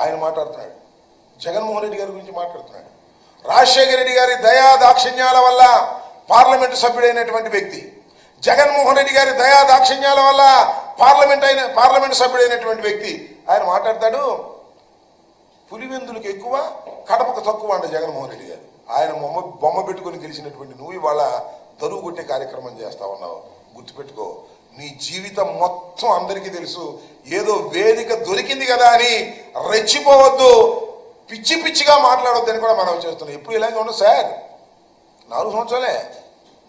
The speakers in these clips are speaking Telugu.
ఆయన మాట్లాడుతున్నాడు. జగన్మోహన్ రెడ్డి గారి గురించి మాట్లాడుతున్నాడు. రాజశేఖర రెడ్డి గారి దయా దాక్షిణ్యాల వల్ల పార్లమెంటు సభ్యుడైనటువంటి వ్యక్తి, జగన్మోహన్ రెడ్డి గారి దయా దాక్షిణ్యాల వల్ల పార్లమెంటు సభ్యుడైనటువంటి వ్యక్తి ఆయన మాట్లాడతాడు. పులివెందులకు ఎక్కువ, కడపకు తక్కువ అంట జగన్మోహన్ రెడ్డి గారు. ఆయన బొమ్మ పెట్టుకుని గెలిచినటువంటి నువ్వు ఇవాళ దరువు కొట్టే కార్యక్రమం చేస్తా ఉన్నావు. గుర్తుపెట్టుకో, నీ జీవితం మొత్తం అందరికీ తెలుసు. ఏదో వేదిక దొరికింది కదా అని రెచ్చిపోవద్దు, పిచ్చి పిచ్చిగా మాట్లాడొద్దని కూడా మనం చేస్తున్నాం. ఎప్పుడు ఇలాగే ఉండదు సార్. 4 సంవత్సరాలే,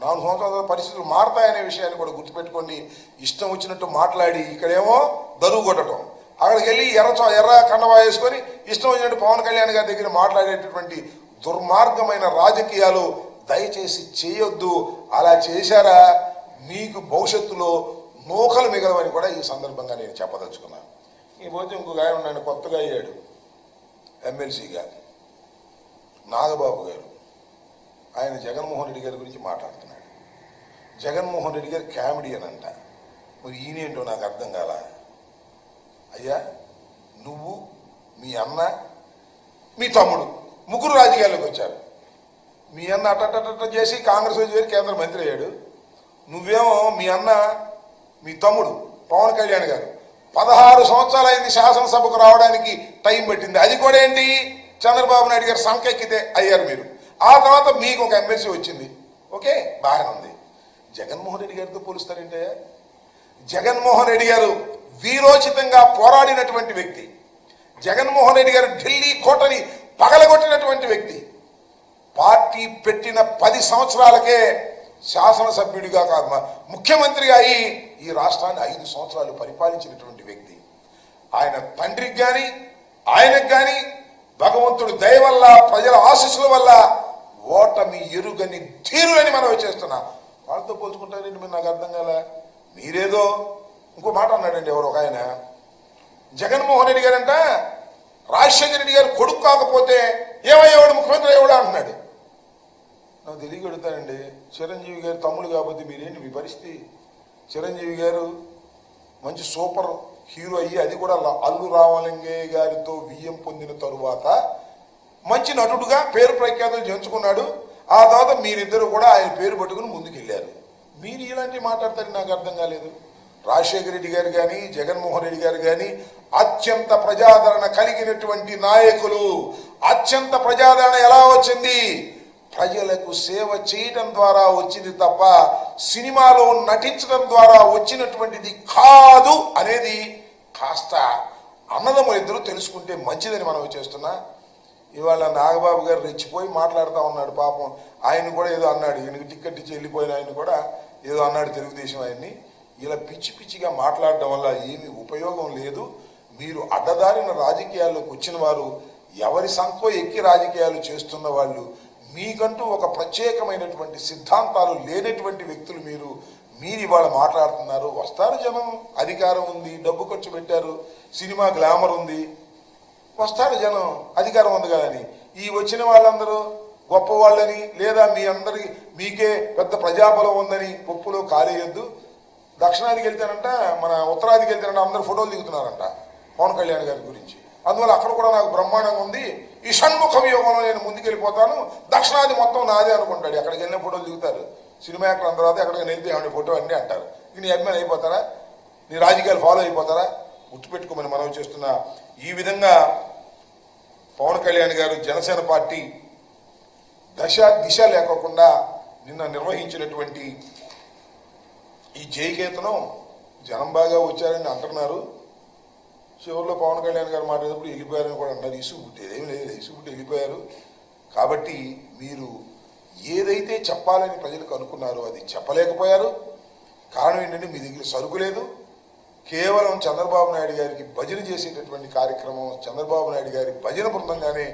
4 సంవత్సరాల పరిస్థితులు మారతాయనే విషయాన్ని కూడా గుర్తుపెట్టుకోండి. ఇష్టం వచ్చినట్టు మాట్లాడి ఇక్కడేమో దరువు కొట్టడం, అక్కడికి వెళ్ళి ఎర్ర కండవా వేసుకొని ఇష్టం వచ్చినట్టు పవన్ కళ్యాణ్ గారి దగ్గర మాట్లాడేటటువంటి దుర్మార్గమైన రాజకీయాలు దయచేసి చేయొద్దు. అలా చేశారా మీకు భవిష్యత్తులో నూకలు మిగలవని కూడా ఈ సందర్భంగా నేను చెప్పదలుచుకున్నాను. ఈ పోతే ఇంకొక ఆయన ఉన్నాడు, కొత్తగా అయ్యాడు ఎమ్మెల్సీగా, నాగబాబు గారు. ఆయన జగన్మోహన్ రెడ్డి గారి గురించి మాట్లాడుతున్నాడు. జగన్మోహన్ రెడ్డి గారు కామెడియన్ అంట. మరి ఈయనేంటో నాకు అర్థం కాల. అయ్యా, నువ్వు, మీ అన్న, మీ తమ్ముడు ముగ్గురు రాజకీయాల్లోకి వచ్చారు. మీ అన్న అట్ట చేసి కాంగ్రెస్ చేరి కేంద్ర మంత్రి అయ్యాడు. నువ్వేమో మీ అన్న, మీ తమ్ముడు పవన్ కళ్యాణ్ గారు 16 సంవత్సరాలు అయింది శాసనసభకు రావడానికి టైం పట్టింది. అది కూడా ఏంటి, చంద్రబాబు నాయుడు గారు సంకెక్కితే అయ్యారు మీరు. ఆ తర్వాత మీకు ఒక ఎమ్మెల్సీ వచ్చింది. ఓకే, బాగానే ఉంది. జగన్మోహన్ రెడ్డి గారితో పోలుస్తారంటే, జగన్మోహన్ రెడ్డి గారు వీరోచితంగా పోరాడినటువంటి వ్యక్తి. జగన్మోహన్ రెడ్డి గారు ఢిల్లీ కోటని పగలగొట్టినటువంటి వ్యక్తి. పార్టీ పెట్టిన 10 సంవత్సరాలకే శాసనసభ్యుడిగా కాదు, ముఖ్యమంత్రిగా అయి ఈ రాష్ట్రాన్ని 5 సంవత్సరాలు పరిపాలించినటువంటి వ్యక్తి. ఆయన తండ్రికి కానీ ఆయనకు కానీ భగవంతుడి దయ వల్ల, ప్రజల ఆశీస్సుల వల్ల ఓటమి ఎరుగని ధీరులని మనం చేస్తున్నా. వాళ్ళతో పోల్చుకుంటారండి మీరు, నాకు అర్థం కాల. మీరేదో ఇంకో మాట అన్నాడండి ఎవరు ఒక ఆయన, జగన్మోహన్ రెడ్డి గారంట రాజశేఖర రెడ్డి గారు కొడుకు కాకపోతే ఏమయ్యేవాడు, ముఖ్యమంత్రి అయ్యేవాడు అంటున్నాడు. నాకు తెలియగలుగుతానండి, చిరంజీవి గారు తమ్ముడు కాబట్టి మీరేంటి మీ పరిస్థితి? చిరంజీవి గారు మంచి సూపర్ హీరో అయ్యి, అది కూడా అల్లు రామలింగయ్య గారితో వియ్యం పొందిన తరువాత మంచి నటుడుగా పేరు ప్రఖ్యాతులు చేర్చుకున్నాడు. ఆ తర్వాత మీరిద్దరు కూడా ఆయన పేరు పట్టుకుని ముందుకెళ్ళారు. మీరు ఇలాంటివి మాట్లాడతారని నాకు అర్థం కాలేదు. రాజశేఖర రెడ్డి గారు కానీ జగన్మోహన్ రెడ్డి గారు కానీ అత్యంత ప్రజాదరణ కలిగినటువంటి నాయకులు. అత్యంత ప్రజాదరణ ఎలా వచ్చింది? ప్రజలకు సేవ చేయడం ద్వారా వచ్చింది తప్ప సినిమాలో నటించడం ద్వారా వచ్చినటువంటిది కాదు అనేది కాస్త అన్నదమ్ములు ఇద్దరు తెలుసుకుంటే మంచిదని మనం చేస్తున్నా. ఇవాళ నాగబాబు గారు రెచ్చిపోయి మాట్లాడుతూ ఉన్నాడు. పాపం ఆయన కూడా ఏదో అన్నాడు, ఈయనకి టిక్కెట్ ఇచ్చి వెళ్ళిపోయిన ఆయన కూడా ఏదో అన్నాడు తెలుగుదేశం ఆయన్ని. ఇలా పిచ్చి పిచ్చిగా మాట్లాడడం వల్ల ఏమీ ఉపయోగం లేదు. మీరు అడ్డదారిన రాజకీయాల్లోకి వచ్చిన వారు, ఎవరి సంఖో ఎక్కి రాజకీయాలు చేస్తున్న వాళ్ళు, మీకంటూ ఒక ప్రత్యేకమైనటువంటి సిద్ధాంతాలు లేనటువంటి వ్యక్తులు మీరు ఇవాళ మాట్లాడుతున్నారు. వస్తారు జనం, అధికారం ఉంది, డబ్బు ఖర్చు పెట్టారు, సినిమా గ్లామర్ ఉంది, వస్తారు జనం, అధికారం ఉంది కదని. ఈ వచ్చిన వాళ్ళందరూ గొప్పవాళ్ళని లేదా మీకే పెద్ద ప్రజాబలం ఉందని పప్పులో కాలేయొద్దు. దక్షిణాదికి వెళ్తానంట, మన ఉత్తరాదికి వెళ్తానంట, అందరూ ఫోటోలు దిగుతున్నారంట పవన్ కళ్యాణ్ గారి గురించి. అందువల్ల అక్కడ కూడా నాకు బ్రహ్మాండంగా ఉంది, ఈ షణ్ముఖ వ్యూహంలో నేను ముందుకెళ్ళిపోతాను, దక్షిణాది మొత్తం నాదే అనుకుంటాడు. ఎక్కడికి వెళ్ళిన ఫోటోలు దిగుతారు సినిమా యాక్టర్ అందరూ. ఎక్కడికి వెళ్తే ఏమంటే ఫోటో అన్నీ అంటారు. నీ అభిమాని అయిపోతారా? నీ రాజకీయాలు ఫాలో అయిపోతారా? గుర్తుపెట్టుకోమని మనం చేస్తున్న ఈ విధంగా పవన్ కళ్యాణ్ గారు జనసేన పార్టీ దిశ లేకోకుండా నిన్న నిర్వహించినటువంటి ఈ జయకేతనం జనం బాగా వచ్చారని అంటున్నారు. చివరిలో పవన్ కళ్యాణ్ గారు మాట్లాడేటప్పుడు వెళ్ళిపోయారని కూడా అంటారు. ఇసుగు పుట్టేది ఏమి లేదు, ఇసుగు పుట్టి వెళ్ళిపోయారు. కాబట్టి మీరు ఏదైతే చెప్పాలని ప్రజలకు అనుకున్నారో అది చెప్పలేకపోయారు. కారణం ఏంటంటే మీ దగ్గర సరుకు లేదు. కేవలం చంద్రబాబు నాయుడు గారికి భజన చేసేటటువంటి కార్యక్రమం, చంద్రబాబు నాయుడు గారి భజన బృందంగానే